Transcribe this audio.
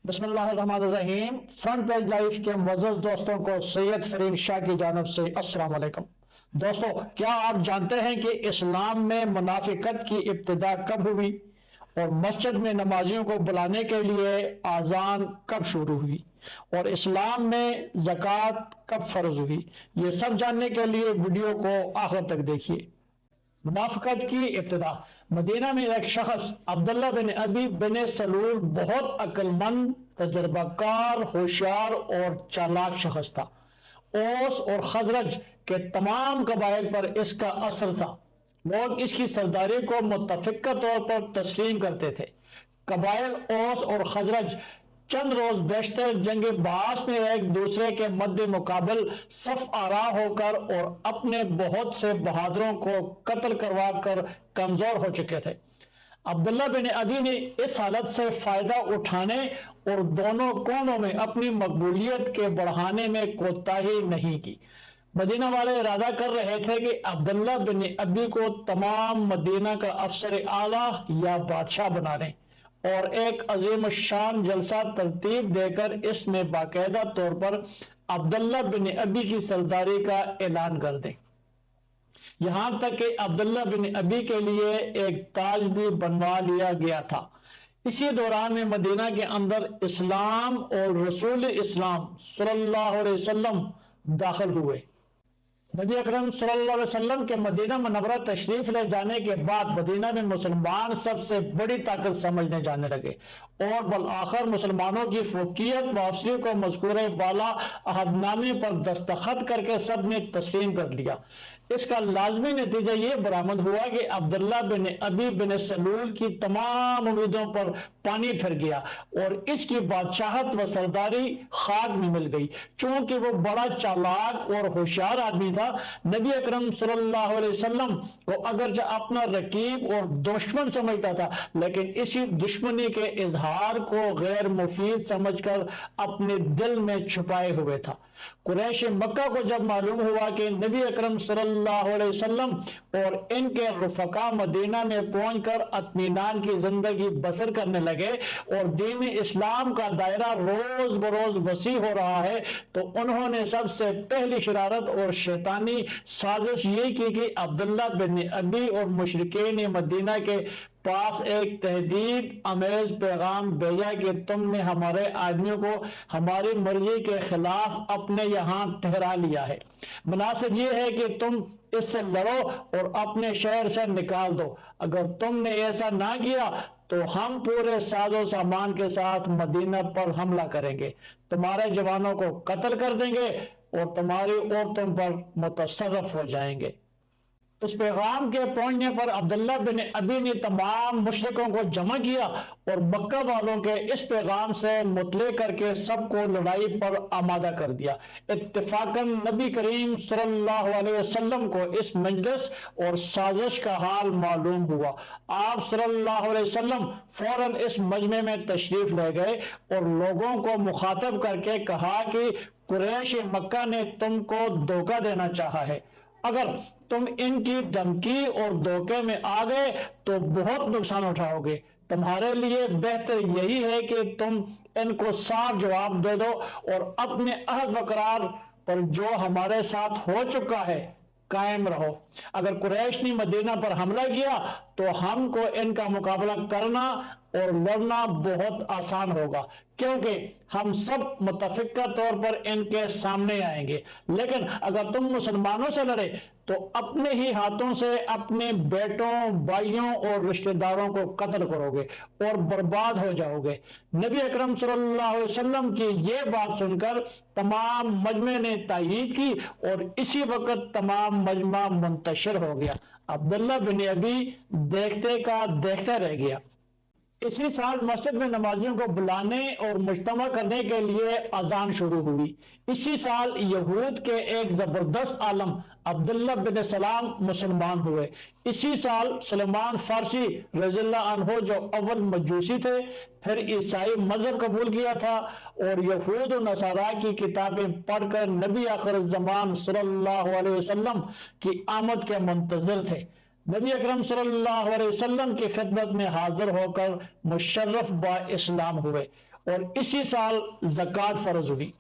बिस्मिल्लाहिर्रहमानिर्रहीम। Front page life के मुअज़्ज़ज़ दोस्तों को सैयद फरीद शाह की जानिब से अस्सलाम वालेकुम। दोस्तों, क्या आप जानते हैं कि इस्लाम में मुनाफिकत की इब्तिदा कब हुई और मस्जिद में नमाजियों को बुलाने के लिए आज़ान कब शुरू हुई और इस्लाम में ज़कात कब फ़र्ज हुई? ये सब जानने के लिए वीडियो को आखिर तक देखिए। मुनाफिकत की इब्तिदा। मदीना में एक शख्स अब्दुल्ला बिन अबी बिन सलूल बहुत अक्लमंद, तजर्बाकार, होशियार और चालाक शख्स था। ओस और खजरज के तमाम कबाइल पर इसका असर था। लोग इसकी सरदारी को मुतफिका तौर पर तस्लीम करते थे। कबाइल ओस और खजरज चंद रोज बेशतर जंग बास में एक दूसरे के मद्दे मुकाबल सफ आरा होकर और अपने बहुत से बहादुरों को कत्ल करवा कर कमजोर हो चुके थे। अब्दुल्ला बिन अबी ने इस हालत से फायदा उठाने और दोनों कोनों में अपनी मकबूलियत के बढ़ाने में कोताही नहीं की। मदीना वाले इरादा कर रहे थे कि अब्दुल्ला बिन अबी को तमाम मदीना का अफसर आला या बादशाह बना दें और एक अजीम शान जलसा तरतीब देकर इसमें बाकायदा तौर पर अब्दुल्ला बिन अबी की सरदारी का ऐलान कर दें। यहां तक कि अब्दुल्ला बिन अबी के लिए एक ताज भी बनवा लिया गया था। इसी दौरान में मदीना के अंदर इस्लाम और रसूल इस्लाम सल्लल्लाहु अलैहि वसल्लम दाखिल हुए। नबी अकरम सल्लल्लाहु अलैहि वसल्लम के मदीना मुनव्वरा तशरीफ ले जाने के बाद मदीना में मुसलमान सबसे बड़ी ताकत समझने जाने लगे और बल आखिर मुसलमानों की फोकियत वापसी को मज़कूरे बाला अहदनामे पर दस्तखत करके सब ने तस्लीम कर लिया। इसका लाजमी नतीजा ये बरामद हुआ कि अब्दुल्ला बिन अबी बिन सलूल की तमाम उम्मीदों पर पानी फिर गया और इसकी बादशाहत व सरदारी खाक में मिल गई। चूंकि वो बड़ा चालाक और होशियार आदमी था, नबी अकरम सल्लल्लाहु अलैहि वसल्लम को अगरचे अपना रकीब और दुश्मन समझता था, लेकिन इसी दुश्मनी के इजहार को गैर मुफीद समझकर अपने दिल में छुपाए हुए था। कुरैश मक्का को जब मालूम हुआ कि नबी अकरम सल्लल्लाहु अलैहि वसल्लम और इनके रुफका मदीना में पहुंचकर अत्मीनान की जिंदगी बसर करने लगे और दीन इस्लाम का दायरा रोज बरोज वसी हो रहा है, तो उन्होंने सबसे पहली शरारत और शैतानी साजिश ये की कि अब्दुल्ला बिन अबी और मुशरिकीन मदीना के पास एक तहदीद अमेज पैगाम भेजा कि तुमने हमारे आदमियों को हमारी मर्जी के खिलाफ अपने यहां ठहरा लिया है। मुनासिब यह है कि तुम इससे लड़ो और अपने शहर से निकाल दो। अगर तुमने ऐसा ना किया तो हम पूरे साजो सामान के साथ मदीना पर हमला करेंगे, तुम्हारे जवानों को कत्ल कर देंगे और तुम्हारी औरतों पर मुतसर्रफ हो जाएंगे। उस पैगाम के पहुंचने पर अब्दुल्ला बिन अबी ने तमाम मुशरिकों को जमा किया और मक्का वालों के इस पैगाम से मुतले करके सबको लड़ाई पर आमादा कर दिया। इत्तेफाकन नबी करीम सल्लल्लाहु अलैहि वसल्लम को इस मजलिस और साजिश का हाल मालूम हुआ। आप सल्लल्लाहु अलैहि वसल्लम फौरन इस मजमे में तशरीफ ले गए और लोगों को मुखातब करके कहा कि कुरैश मक्का ने तुमको धोखा देना चाहा है। अगर तुम इनकी धमकी और धोखे में आ गए तो बहुत नुकसान उठाओगे। तुम्हारे लिए बेहतर यही है कि तुम इनको साफ जवाब दे दो और अपने अहद वकरार पर जो हमारे साथ हो चुका है कायम रहो। अगर कुरैश ने मदीना पर हमला किया तो हमको इनका मुकाबला करना और लड़ना बहुत आसान होगा, क्योंकि हम सब मुतफिका तौर पर इनके सामने आएंगे। लेकिन अगर तुम मुसलमानों से लड़े तो अपने ही हाथों से अपने बेटों, भाइयों और रिश्तेदारों को कत्ल करोगे और बर्बाद हो जाओगे। नबी अकरम सल्लल्लाहु अलैहि वसल्लम की यह बात सुनकर तमाम मजमे ने तायीद की और इसी वक्त तमाम मजमा मुंतशिर हो गया। अब्दुल्ला बिन अबी देखते का देखता रह गया। इसी साल मस्जिद में नमाजियों को बुलाने और मुज्तमा करने के लिए अजान शुरू हुई। इसी साल यहूद के एक जबरदस्त आलम अब्दुल्ला बिन सलाम मुसलमान हुए। इसी साल सलमान फारसी रज़ियल्लाहु अन्हु, जो अव्वल मजूसी थे, फिर ईसाई मजहब कबूल किया था और यहूद और नसारा की किताबें पढ़कर नबी आखिर ज़मान सल्लल्लाहु अलैहि वसल्लम की आमद के मुंतज़िर थे। नबी अकरम सल्लल्लाहु अलैहि वसल्लम की खिदमत में हाजिर होकर मुशर्रफ बा इस्लाम हुए اور اسی سال زکوٰۃ فرض ہوئی.